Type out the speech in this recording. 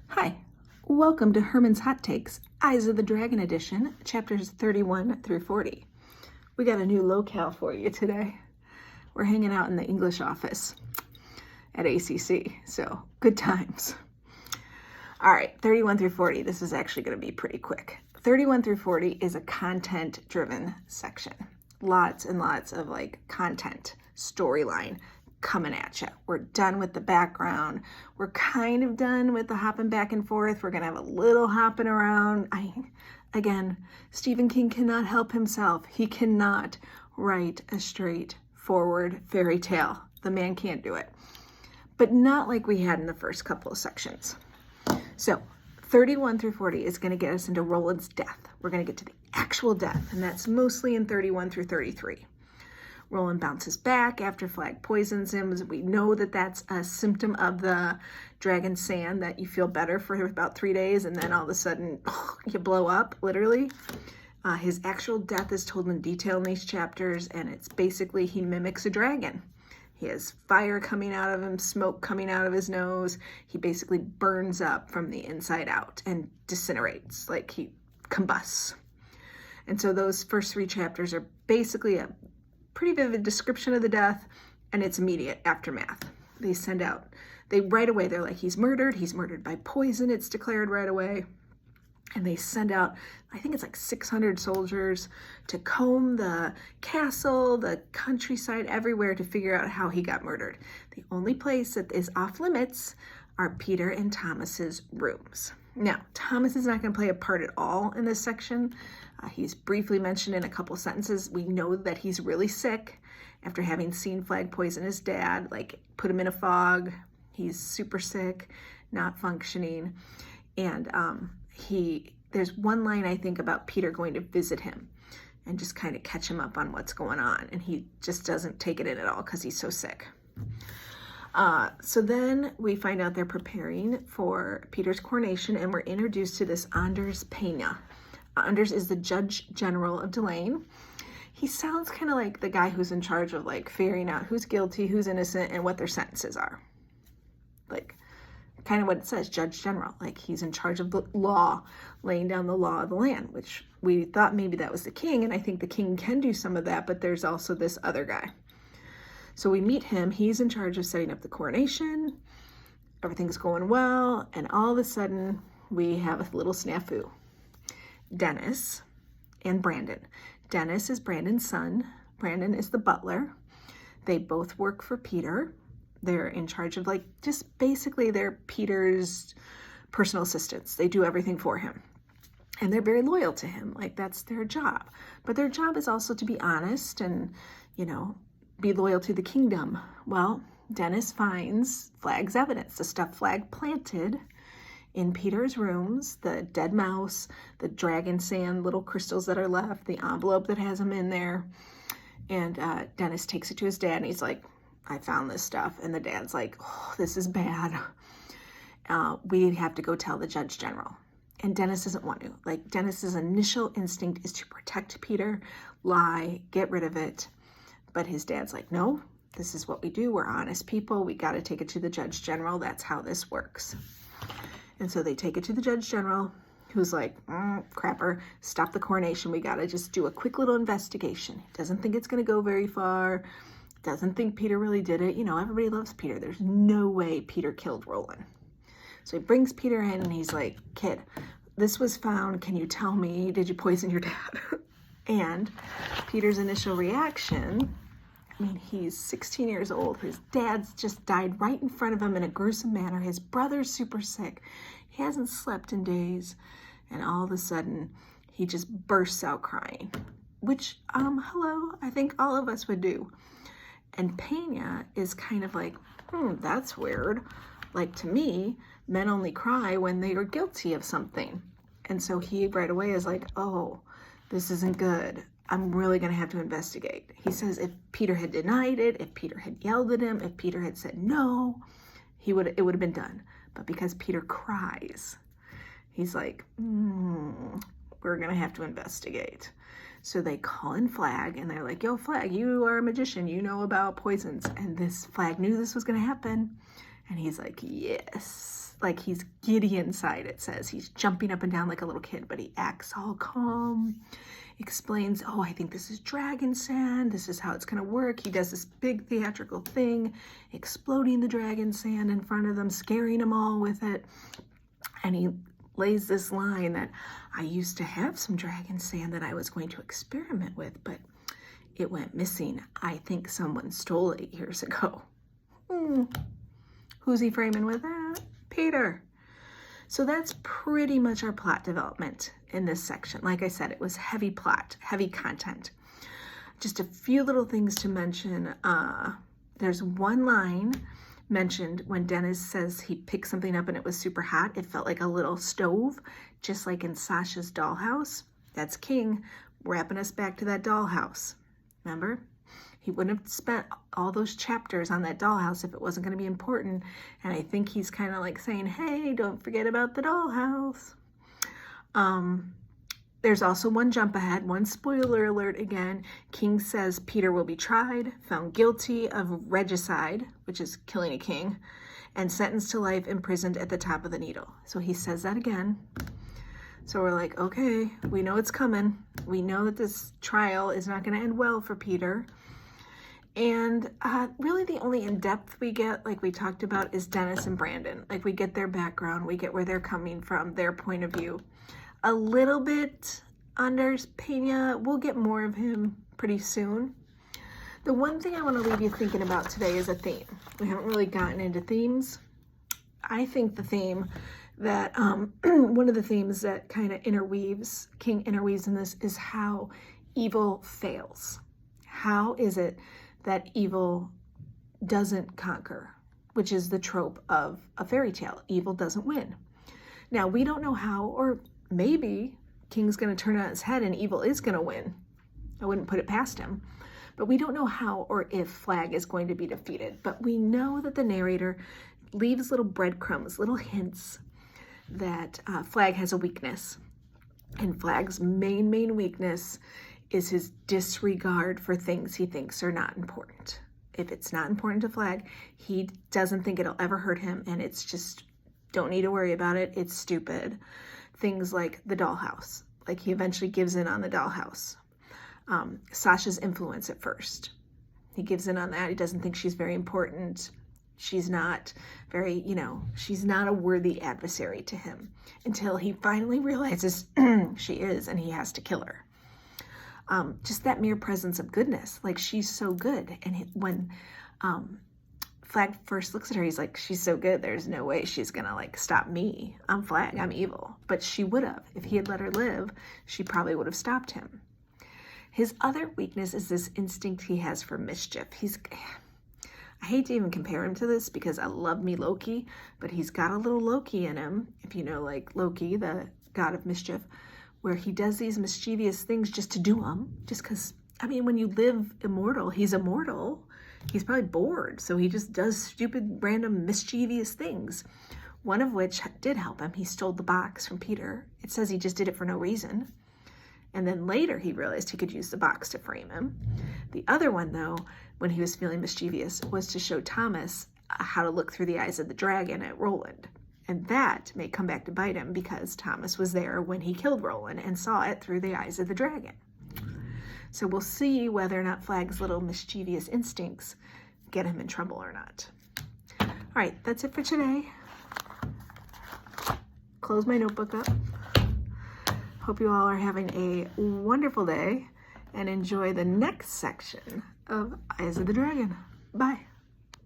Hi, welcome to Herman's Hot Takes, Eyes of the Dragon Edition, chapters 31 through 40. We got a new locale for you today. We're hanging out in the English office at ACC, so good times. All right, 31 through 40, this is actually going to be pretty quick. 31 through 40 is a content-driven section. Lots and lots of content, storyline coming at you. We're done with the background. We're kind of done with the hopping back and forth. We're going to have a little hopping around. Again, Stephen King cannot help himself. He cannot write a straightforward fairy tale. The man can't do it. But not like we had in the first couple of sections. So 31 through 40 is going to get us into Roland's death. We're going to get to the actual death, and that's mostly in 31 through 33. Roland bounces back after Flag poisons him. We know that that's a symptom of the dragon sand, that you feel better for about 3 days and then all of a sudden you blow up, literally. His actual death is told in detail in these chapters, and it's basically he mimics a dragon. He has fire coming out of him, smoke coming out of his nose. He basically burns up from the inside out and disintegrates, like he combusts. And so those first 3 chapters are basically a pretty vivid description of the death and its immediate aftermath. Right away, they're like, he's murdered by poison, it's declared right away. And they send out, I think it's like 600 soldiers to comb the castle, the countryside, everywhere to figure out how he got murdered. The only place that is off limits are Peter and Thomas's rooms. Now, Thomas is not going to play a part at all in this section. He's briefly mentioned in a couple sentences. We know that he's really sick after having seen Flag poison his dad, put him in a fog. He's super sick, not functioning. And there's one line, I think, about Peter going to visit him and just kind of catch him up on what's going on. And he just doesn't take it in at all because he's so sick. So then we find out they're preparing for Peter's coronation, and we're introduced to this Anders Pena. Anders is the Judge General of Delane. He sounds kind of like the guy who's in charge of figuring out who's guilty, who's innocent, and what their sentences are. Kind of what it says, Judge General. He's in charge of the law, laying down the law of the land, which we thought maybe that was the king, and I think the king can do some of that, but there's also this other guy. So we meet him. He's in charge of setting up the coronation. Everything's going well, and all of a sudden we have a little snafu. Dennis and Brandon. Dennis is Brandon's son. Brandon is the butler. They both work for Peter. They're in charge of just basically they're Peter's personal assistants. They do everything for him. And they're very loyal to him. That's their job. But their job is also to be honest and, be loyal to the kingdom. Well, Dennis finds Flag's evidence, the stuff Flag planted in Peter's rooms, the dead mouse, the dragon sand, little crystals that are left, the envelope that has them in there. And Dennis takes it to his dad, and he's like, I found this stuff. And the dad's like, oh, this is bad. We have to go tell the Judge General. And Dennis doesn't want to. Dennis's initial instinct is to protect Peter, lie, get rid of it. But his dad's like, no, this is what we do. We're honest people. We got to take it to the Judge General. That's how this works. And so they take it to the Judge General, who's like, crapper, stop the coronation. We got to just do a quick little investigation. Doesn't think it's going to go very far. Doesn't think Peter really did it. Everybody loves Peter. There's no way Peter killed Roland. So he brings Peter in, and he's like, kid, this was found. Can you tell me, did you poison your dad? And Peter's initial reaction, he's 16 years old. His dad's just died right in front of him in a gruesome manner. His brother's super sick. He hasn't slept in days. And all of a sudden, he just bursts out crying. Which, hello, I think all of us would do. And Pena is kind of like, that's weird. To me, men only cry when they are guilty of something. And so he right away is like, oh, this isn't good. I'm really going to have to investigate. He says if Peter had denied it, if Peter had yelled at him, if Peter had said no, it would have been done. But because Peter cries, he's like, we're going to have to investigate. So they call in Flag, and they're like, yo, Flag, you are a magician. You know about poisons. And this Flag knew this was going to happen. And he's like, yes, like he's giddy inside, it says. He's jumping up and down like a little kid, but he acts all calm, explains, oh, I think this is dragon sand. This is how it's going to work. He does this big theatrical thing, exploding the dragon sand in front of them, scaring them all with it. And he lays this line that I used to have some dragon sand that I was going to experiment with, but it went missing. I think someone stole it years ago. Who's he framing with that? Peter. So that's pretty much our plot development in this section. Like I said, it was heavy plot, heavy content. Just a few little things to mention. There's one line mentioned when Dennis says he picked something up and it was super hot. It felt like a little stove, just like in Sasha's dollhouse. That's King wrapping us back to that dollhouse. Remember? He wouldn't have spent all those chapters on that dollhouse if it wasn't going to be important. And I think he's kind of like saying, hey, don't forget about the dollhouse. There's also one jump ahead, one spoiler alert again. King says Peter will be tried, found guilty of regicide, which is killing a king, and sentenced to life imprisoned at the top of the Needle. So he says that again. So we're like, okay, we know it's coming. We know that this trial is not going to end well for Peter. And really the only in-depth we get, like we talked about, is Dennis and Brandon. Like we get their background, we get where they're coming from, their point of view. A little bit under Pena. We'll get more of him pretty soon. The one thing I want to leave you thinking about today is a theme. We haven't really gotten into themes. I think the theme that, one of the themes that kind of King interweaves in this is how evil fails. How is it that evil doesn't conquer, which is the trope of a fairy tale. Evil doesn't win. Now, we don't know how, or maybe King's going to turn on his head and evil is going to win. I wouldn't put it past him. But we don't know how or if Flag is going to be defeated. But we know that the narrator leaves little breadcrumbs, little hints that Flag has a weakness. And Flag's main weakness is his disregard for things he thinks are not important. If it's not important to Flag, he doesn't think it'll ever hurt him, and it's just, don't need to worry about it, it's stupid. Things like the dollhouse. Like he eventually gives in on the dollhouse. Sasha's influence at first. He gives in on that. He doesn't think she's very important. She's not very, she's not a worthy adversary to him until he finally realizes she is, and he has to kill her. Just that mere presence of goodness, like she's so good. And when Flag first looks at her, he's like, she's so good, there's no way she's gonna like stop me. I'm Flag, I'm evil. But she would have. If he had let her live, she probably would have stopped him. His other weakness is this instinct he has for mischief. I hate to even compare him to this because I love me Loki, but he's got a little Loki in him, if you know, like Loki, the god of mischief, where he does these mischievous things just to do them, just because, when you live immortal, he's immortal. He's probably bored, so he just does stupid, random, mischievous things. One of which did help him. He stole the box from Peter. It says he just did it for no reason. And then later he realized he could use the box to frame him. The other one, though, when he was feeling mischievous, was to show Thomas how to look through the eyes of the dragon at Roland. And that may come back to bite him because Thomas was there when he killed Roland and saw it through the eyes of the dragon. So we'll see whether or not Flag's little mischievous instincts get him in trouble or not. All right, that's it for today. Close my notebook up. Hope you all are having a wonderful day and enjoy the next section of Eyes of the Dragon. Bye.